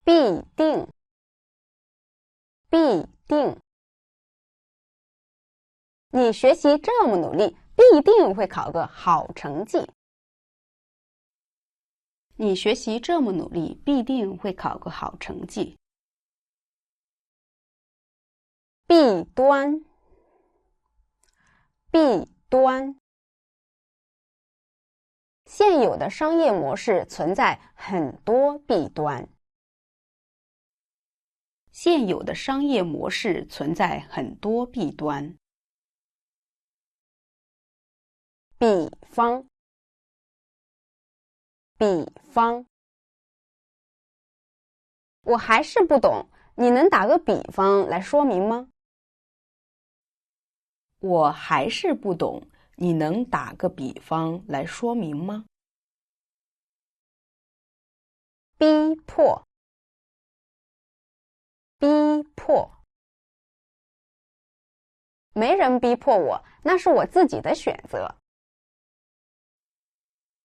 必定，必定。你学习这么努力，必定会考个好成绩。你学习这么努力，必定会考个好成绩。弊端，弊端。现有的商业模式存在很多弊端。现有的商业模式存在很多弊端。比方，比方。我还是不懂，你能打个比方来说明吗？我还是不懂，你能打个比方来说明吗？逼迫，逼迫。没人逼迫我，那是我自己的选择。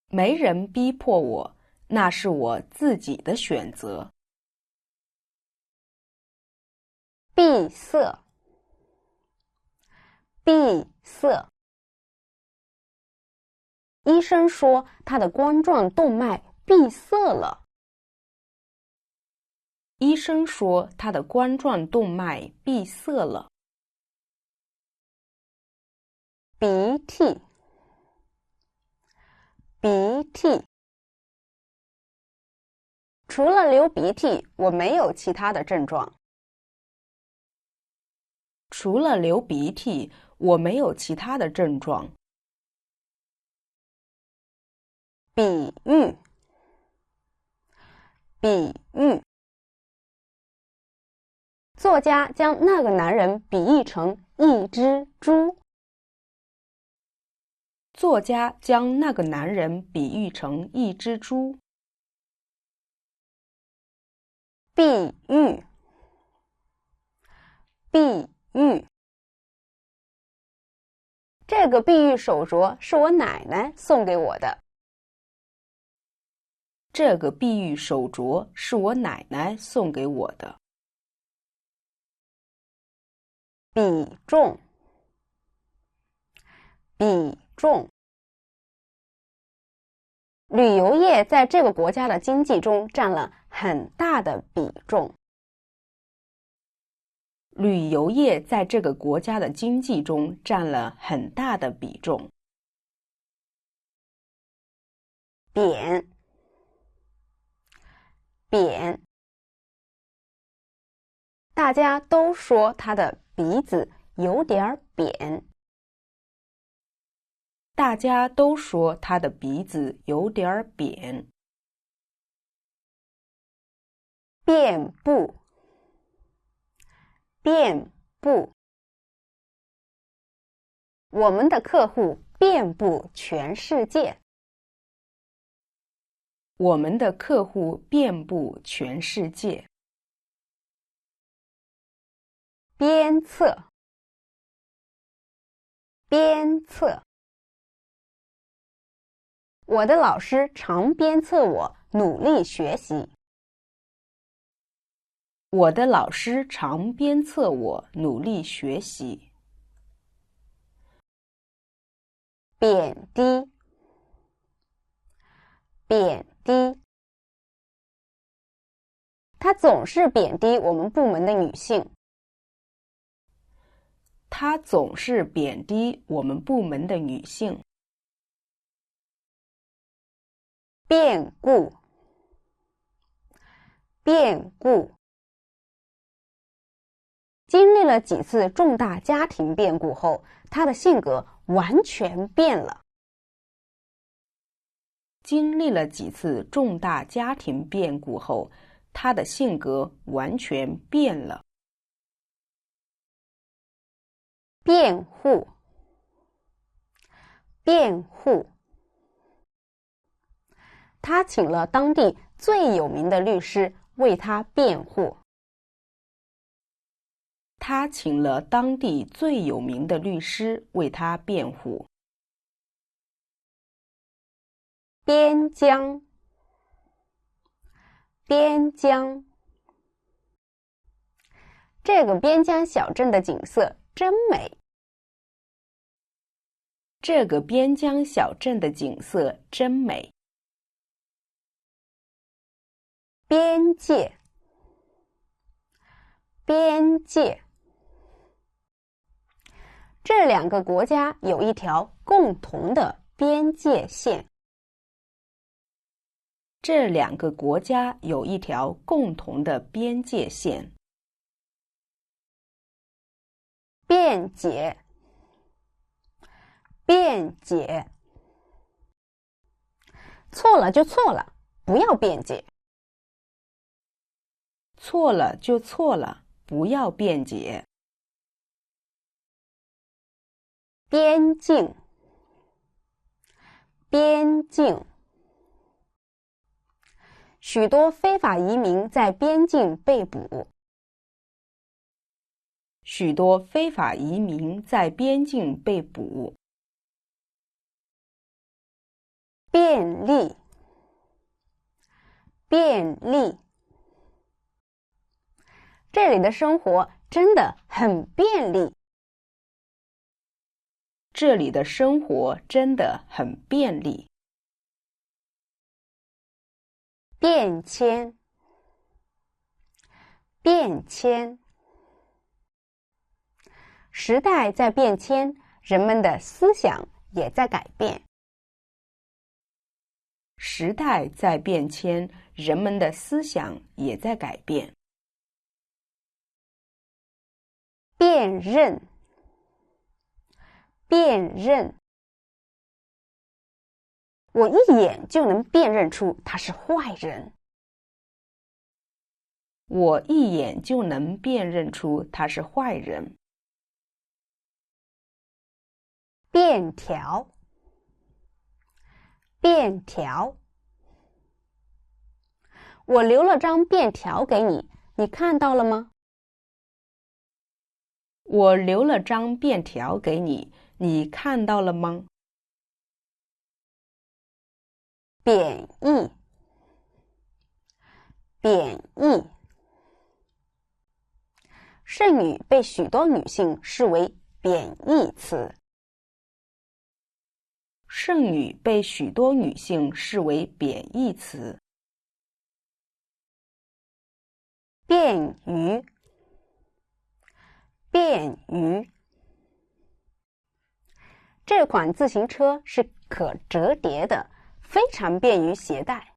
没人逼迫我，那是我自己的选择。闭塞，闭塞。医生说他的冠状动脉闭塞了。医生说他的冠状动脉闭塞了。鼻涕，鼻涕。除了流鼻涕，我没有其他的症状。除了流鼻涕，我没有其他的症状。比喻，比喻。作家将那个男人比喻成一只猪。作家将那个男人比喻成一只猪。碧玉，碧玉。这个碧玉手镯是我奶奶送给我的。这个碧玉手镯是我奶奶送给我的。比重，比重。旅游业在这个国家的经济中占了很大的比重。旅游业在这个国家的经济中占了很大的比重。扁，扁。大家都说他的鼻子有点扁。大家都说他的鼻子有点扁。遍布，遍布。我们的客户遍布全世界。我们的客户遍布全世界。鞭策，鞭策。我的老师常鞭策我努力学习。我的老师常鞭策我努力学习。贬低，贬低。他总是贬低我们部门的女性。他总是贬低我们部门的女性。变故，变故。经历了几次重大家庭变故后，他的性格完全变了。经历了几次重大家庭变故后，他的性格完全变了。辩护，辩护。他请了当地最有名的律师为他辩护。他请了当地最有名的律师为他辩护。边疆，边疆。这个边疆小镇的景色真美。这个边疆小镇的景色真美。边界，边界。这两个国家有一条共同的边界线。这两个国家有一条共同的边界线。辩解，辩解。错了就错了，不要辩解。错了就错了，不要辩解。边境，边境。许多非法移民在边境被捕。许多非法移民在边境被捕。便利，便利。这里的生活真的很便利。这里的生活真的很便利。变迁，变迁。时代在变迁，人们的思想也在改变。时代在变迁，人们的思想也在改变。辨认，辨认。我一眼就能辨认出他是坏人。我一眼就能辨认出他是坏人。便条，便条。我留了张便条给你，你看到了吗？我留了张便条给你，你看到了吗？贬义，贬义。剩女被许多女性视为贬义词。剩女被许多女性视为贬义词。便于，便于。这款自行车是可折叠的，非常便于携带。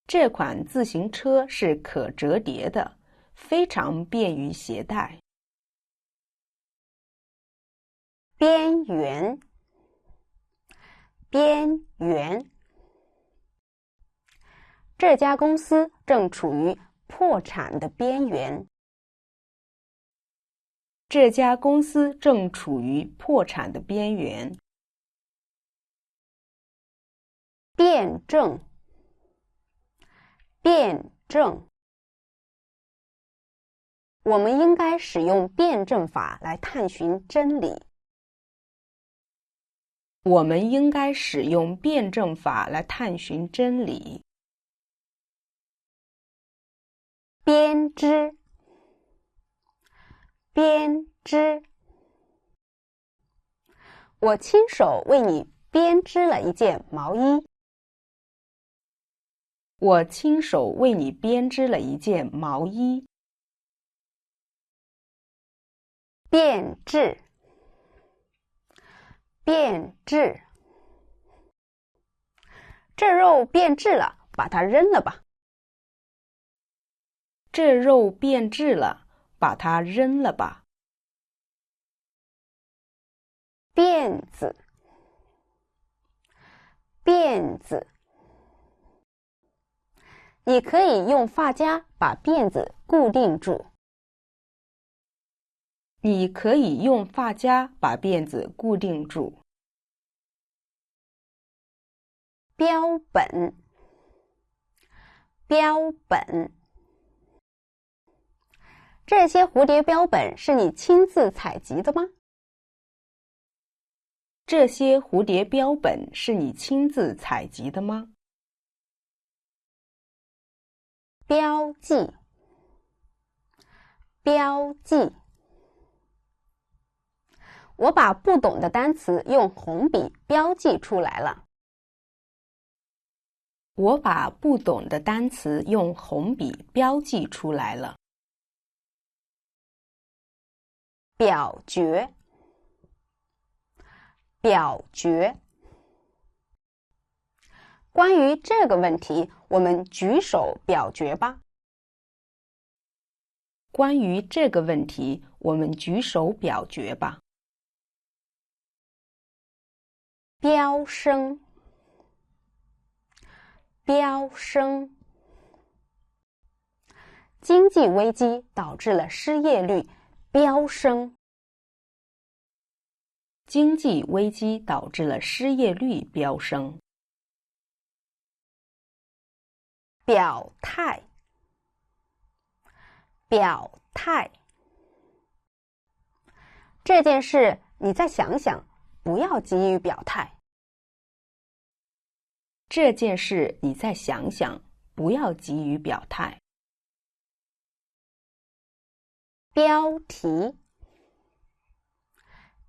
这款自行车是可折叠的，非常便于携带。边缘，边缘。这家公司正处于破产的边缘。这家公司正处于破产的边缘。辩证，辩证。我们应该使用辩证法来探寻真理。我们应该使用辩证法来探寻真理。编织，编织。我亲手为你编织了一件毛衣。我亲手为你编织了一件毛衣。变质，变质。这肉变质了，把它扔了吧。这肉变质了，把它扔了吧。辫子，辫子。你可以用发夹把辫子固定住。你可以用发夹把辫子固定住。标本，标本。这些蝴蝶标本是你亲自采集的吗？这些蝴蝶标本是你亲自采集的吗？标记，标记。我把不懂的单词用红笔标记出来了。我把不懂的单词用红笔标记出来了。表决，表决。关于这个问题，我们举手表决吧。关于这个问题，我们举手表决吧。飙升，飙升。经济危机导致了失业率飙升。经济危机导致了失业率飙升。表态，表态。这件事你再想想，不要急于表态。这件事你再想想，不要急于表态。标题，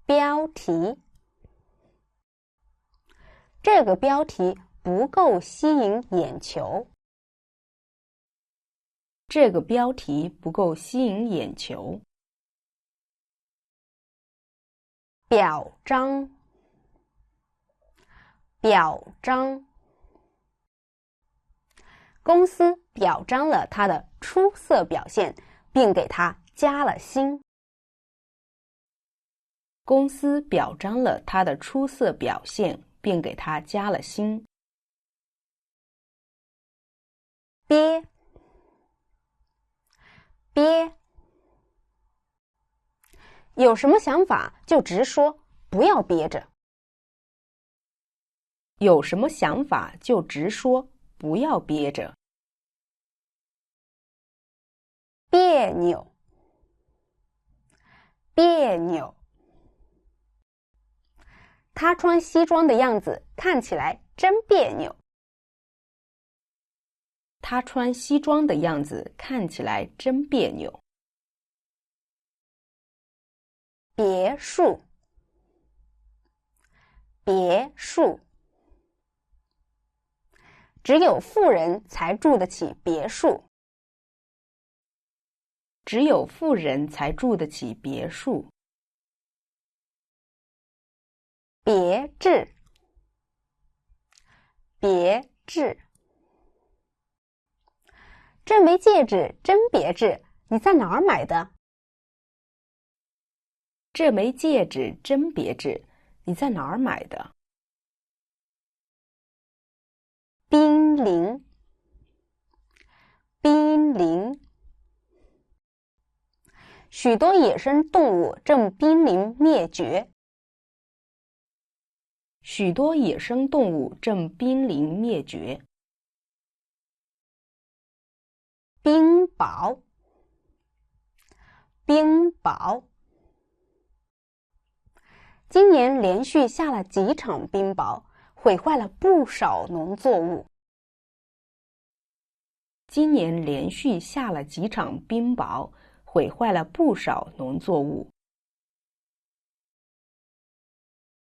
标题。这个标题不够吸引眼球。这个标题不够吸引眼球。表彰，表彰。公司表彰了他的出色表现，并给他加了薪。公司表彰了他的出色表现，并给他加了薪。憋，憋。有什么想法就直说，不要憋着。有什么想法就直说，不要憋着。别扭，别扭。他穿西装的样子看起来真别扭。他穿西装的样子看起来真别扭。别墅，别墅。只有富人才住得起别墅。只有富人才住得起别墅。别致，别致。这枚戒指真别致，你在哪儿买的？这枚戒指真别致，你在哪儿买的？濒临，濒临。许多野生动物正濒临灭绝。许多野生动物正濒临灭绝。冰雹，冰雹。今年连续下了几场冰雹，毁坏了不少农作物。今年连续下了几场冰雹，毁坏了不少农作物。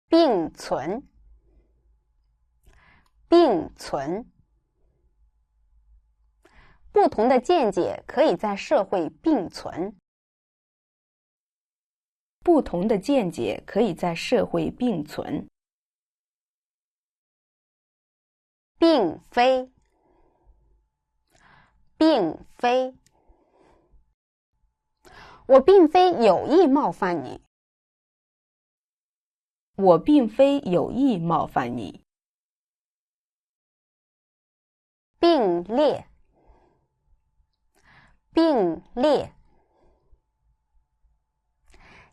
并存，并存。不同的见解可以在社会并存。不同的见解可以在社会并存。并非，并非。我并非有意冒犯你。我并非有意冒犯你。并列，并列。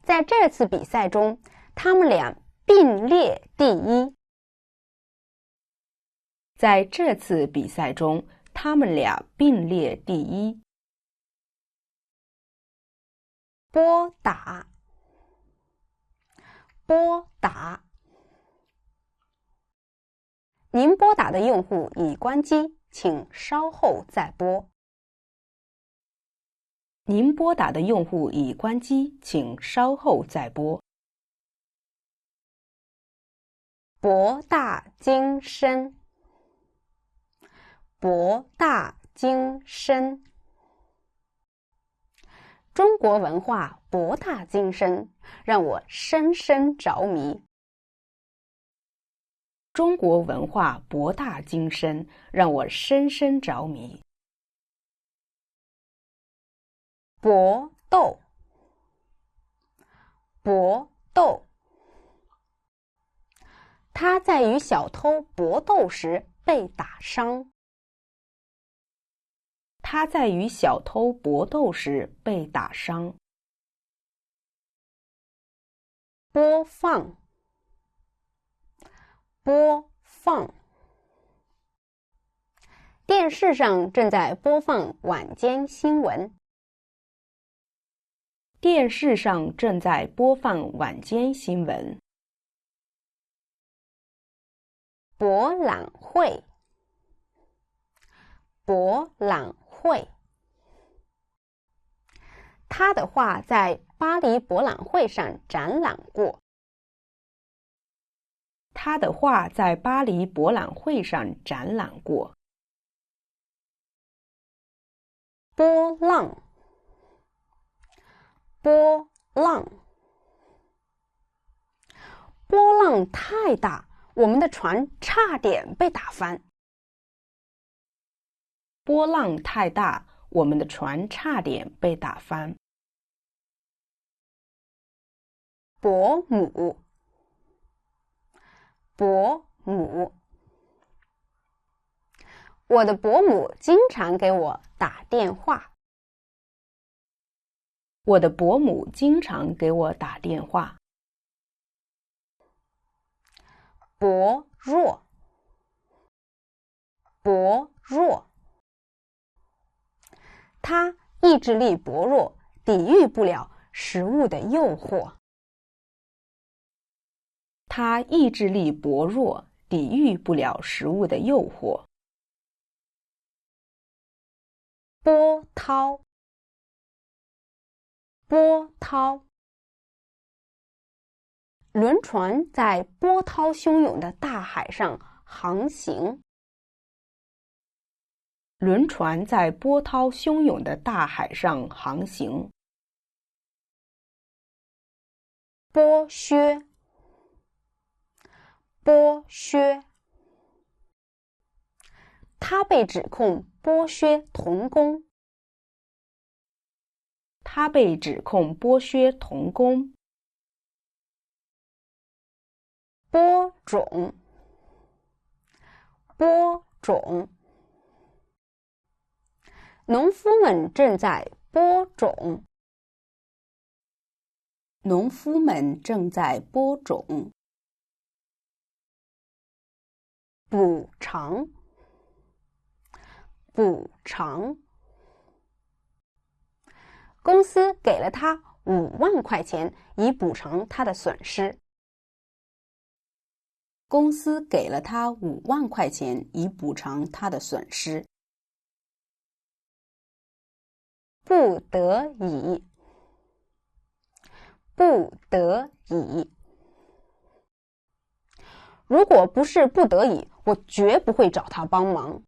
在这次比赛中，他们俩并列第一。在这次比赛中，他们俩并列第一。拨打，拨打。您拨打的用户已关机，请稍后再拨。您拨打的用户已关机，请稍后再拨。博大精深，博大精深。中国文化博大精深，让我深深着迷。中国文化博大精深，让我深深着迷。搏斗，搏斗。他在与小偷搏斗时被打伤。他在与小偷搏斗时被打伤。播放，播放。电视上正在播放晚间新闻。电视上正在播放晚间新闻。博览会，博览会。他的画在巴黎博览会上展览过。他的画在巴黎博览会上展览过。波浪，波浪。波浪太大，我们的船差点被打翻。波浪太大，我们的船差点被打翻。伯母，伯母。我的伯母经常给我打电话。我的伯母经常给我打电话。薄弱，薄弱。他意志力薄弱，抵御不了食物的诱惑。他意志力薄弱，抵御不了食物的诱惑。波涛，波涛。轮船在波涛汹涌的大海上航行。轮船在波涛汹涌的大海上航行。剥削，剥削。他被指控剥削童工。他被指控剥削童工。播种，播种。农夫们正在播种。农夫们正在播种。补偿，补偿。公司给了他5万块钱，以补偿他的损失。公司给了他5万块钱，以补偿他的损失。不得已，不得已。如果不是不得已，我绝不会找他帮忙。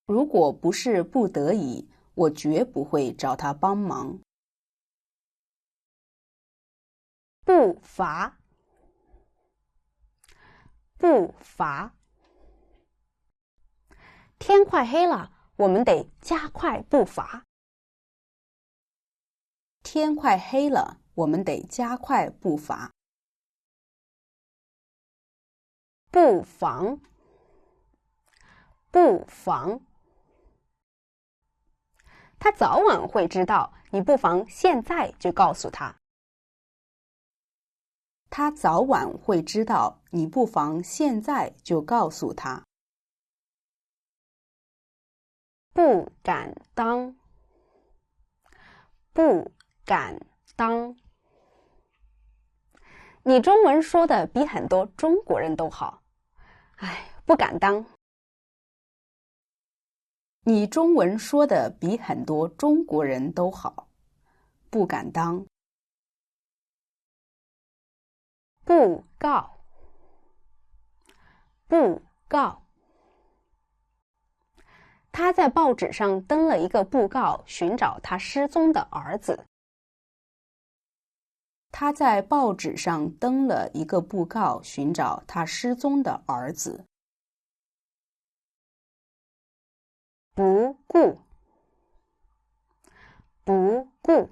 如果不是不得已，我绝不会找他帮忙。步伐，步伐。天快黑了，我们得加快步伐。天快黑了，我们得加快步伐。布防，布防。他早晚会知道，你不妨现在就告诉他。他早晚会知道，你不妨现在就告诉他。不敢当，不敢当。你中文说的比很多中国人都好，哎，不敢当。你中文说的比很多中国人都好，不敢当。布告，布告。他在报纸上登了一个布告，寻找他失踪的儿子。他在报纸上登了一个布告，寻找他失踪的儿子。不顾，不顾。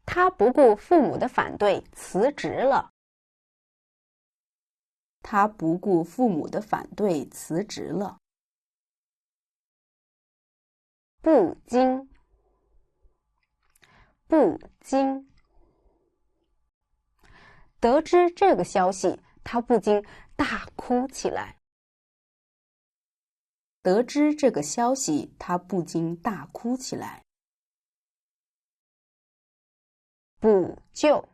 他不顾父母的反对，辞职了。他不顾父母的反对，辞职了。不禁，不禁。得知这个消息，他不禁大哭起来。得知这个消息，他不禁大哭起来。补救，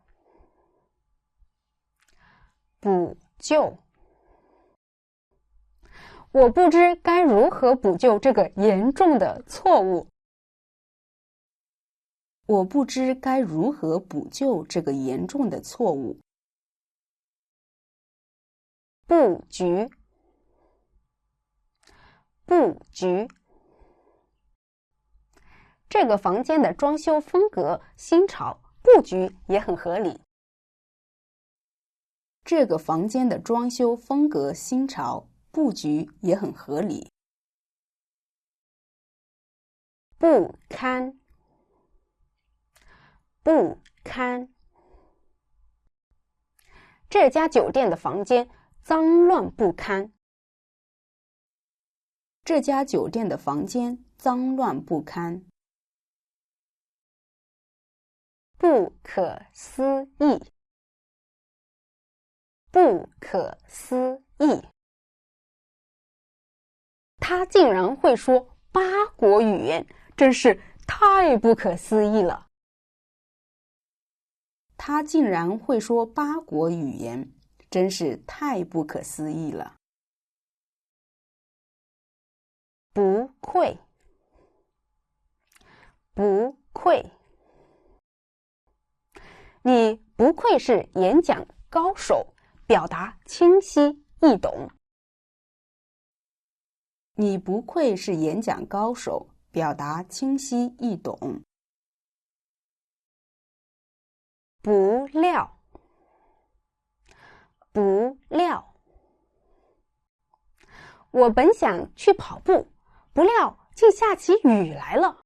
补救。我不知该如何补救这个严重的错误。我不知该如何补救这个严重的错误。布局，布局。这个房间的装修风格新潮，布局也很合理。这个房间的装修风格新潮，布局也很合理。不堪，不堪。这家酒店的房间脏乱不堪。这家酒店的房间脏乱不堪。不可思议，不可思议。他竟然会说8国语言，真是太不可思议了。他竟然会说8国语言，真是太不可思议了。不愧，不愧。你不愧是演讲高手，表达清晰易懂。你不愧是演讲高手，表达清晰易懂。不料，不料。我本想去跑步，不料竟下起雨来了。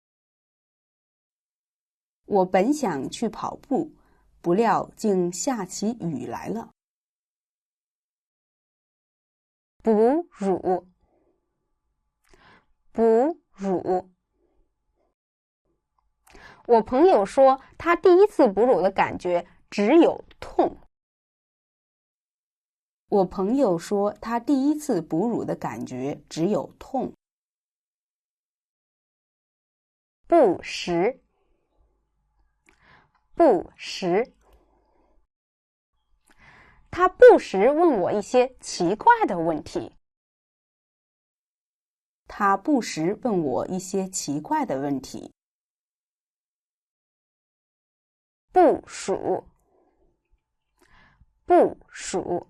我本想去跑步，不料竟下起雨来了。哺乳，哺乳。我朋友说，他第一次哺乳的感觉只有痛。我朋友说，他第一次哺乳的感觉只有痛。不时，不时。他不时问我一些奇怪的问题。他不时问我一些奇怪的问题。部署，部署。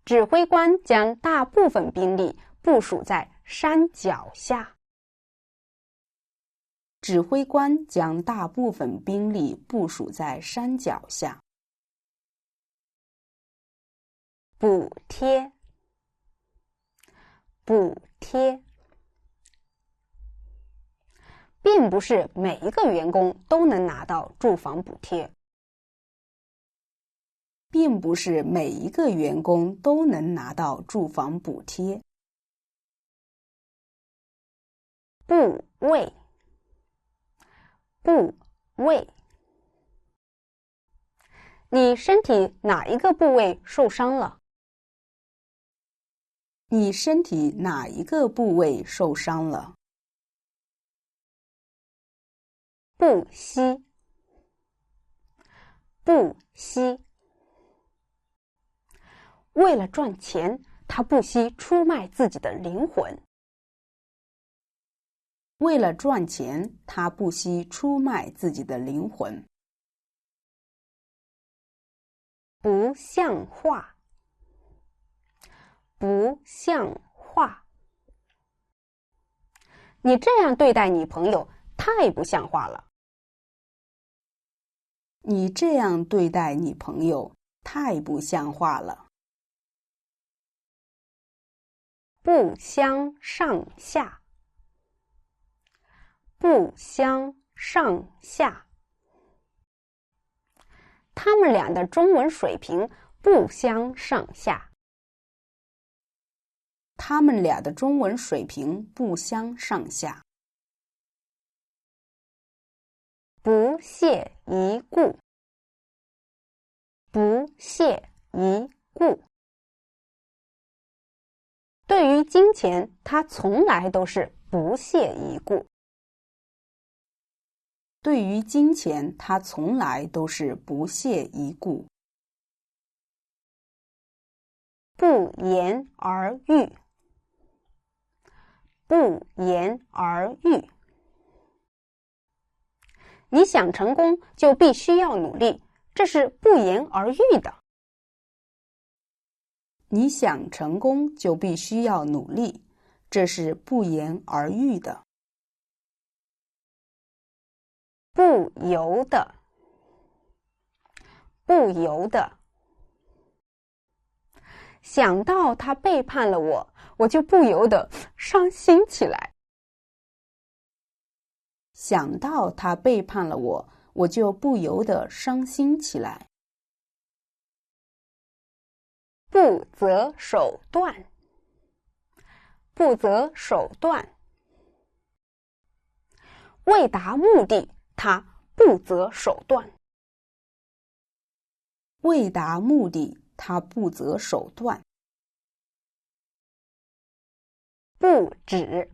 指挥官将大部分兵力部署在山脚下。指挥官将大部分兵力部署在山脚下。补贴，补贴。并不是每一个员工都能拿到住房补贴。并不是每一个员工都能拿到住房补贴。部位，部位。你身体哪一个部位受伤了？你身体哪一个部位受伤了？不惜，不惜。为了赚钱，他不惜出卖自己的灵魂。为了赚钱，他不惜出卖自己的灵魂。不像话，不像话。你这样对待你朋友，太不像话了。你这样对待你朋友，太不像话了。不相上下，不相上下。他们俩的中文水平不相上下。他们俩的中文水平不相上下。不屑一顾，不屑一顾。对于金钱，他从来都是不屑一顾。对于金钱，他从来都是不屑一顾。不言而喻，不言而喻。你想成功，就必须要努力，这是不言而喻的。你想成功，就必须要努力，这是不言而喻的。不由得，不由得。想到他背叛了我，我就不由得伤心起来。想到他背叛了我，我就不由得伤心起来。不择手段，不择手段。为达目的，他不择手段。为达目的，他不择手段。不止，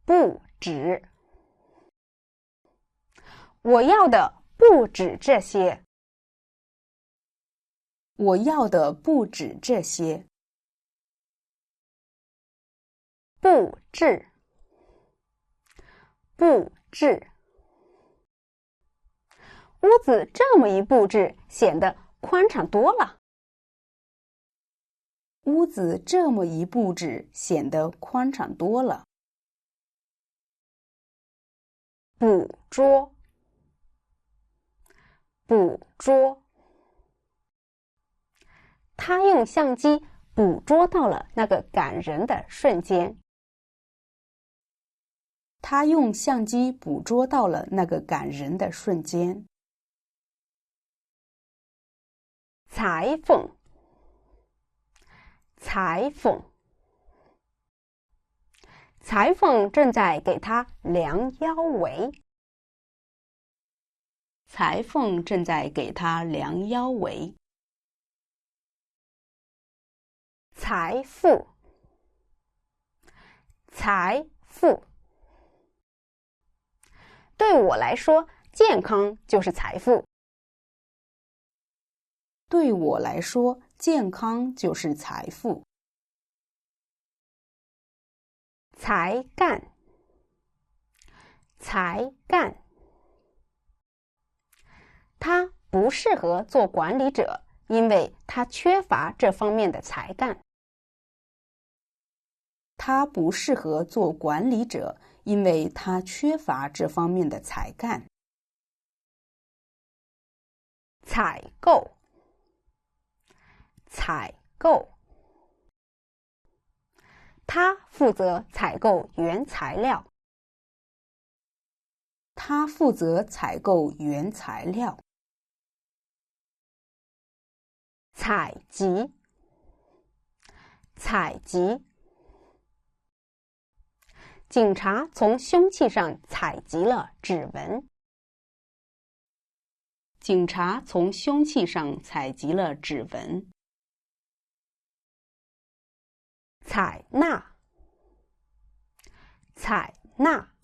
不止。我要的不止这些。我要的不止这些。布置，布置。屋子这么一布置，显得宽敞多了。屋子这么一布置，显得宽敞多了。捕捉，捕捉。他用相机捕捉到了那个感人的瞬间。他用相机捕捉到了那个感人的瞬间。裁缝，裁缝。裁缝正在给他量腰围。裁缝正在给他量腰围。财富，财富。对我来说，健康就是财富。对我来说，健康就是财富。才干，才干。他不适合做管理者，因为他缺乏这方面的才干。他不适合做管理者，因为他缺乏这方面的才干。采购，采购。他负责采购原材料。他负责采购原材料。采集，采集。警察从凶器上采集了指纹。警察从凶器上采集了指纹。采纳，采纳。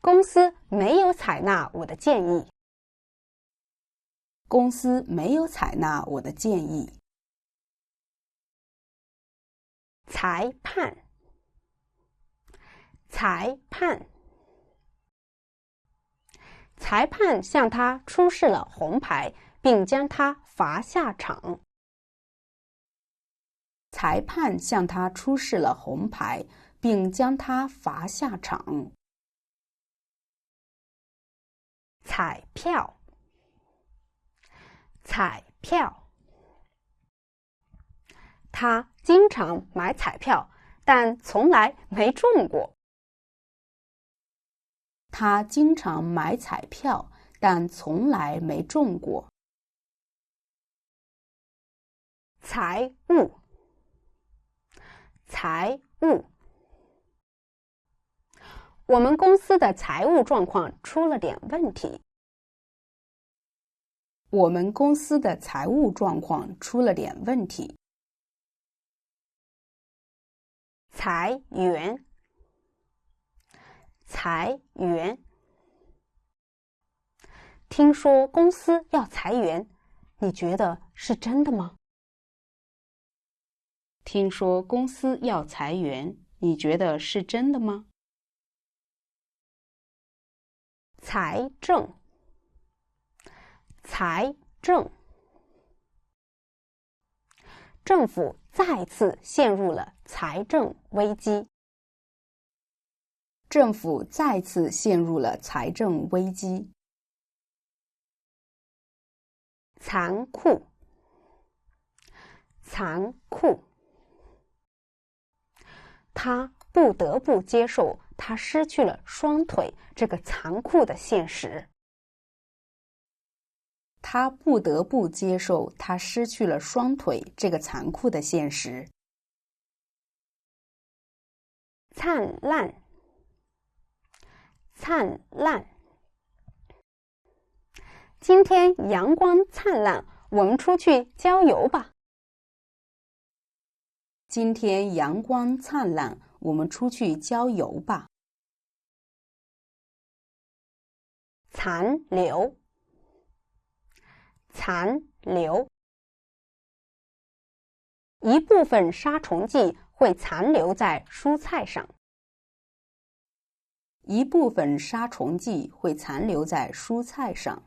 公司没有采纳我的建议。公司没有采纳我的建议。裁判，裁判，裁判向他出示了红牌，并将他罚下场。裁判向他出示了红牌，并将他罚下场。彩票，彩票，他经常买彩票，但从来没中过。他经常买彩票，但从来没中过。财务，财务，我们公司的财务状况出了点问题。我们公司的财务状况出了点问题。裁员，裁员，听说公司要裁员，你觉得是真的吗？听说公司要裁员，你觉得是真的吗？财政，财政，政府再次陷入了财政危机。政府再次陷入了财政危机。残酷，残酷，他不得不接受他失去了双腿这个残酷的现实。他不得不接受他失去了双腿这个残酷的现实。灿烂，灿烂，今天阳光灿烂，我们出去郊游吧。今天阳光灿烂，我们出去郊游吧。残留，残留，一部分杀虫剂会残留在蔬菜上。一部分杀虫剂会残留在蔬菜上。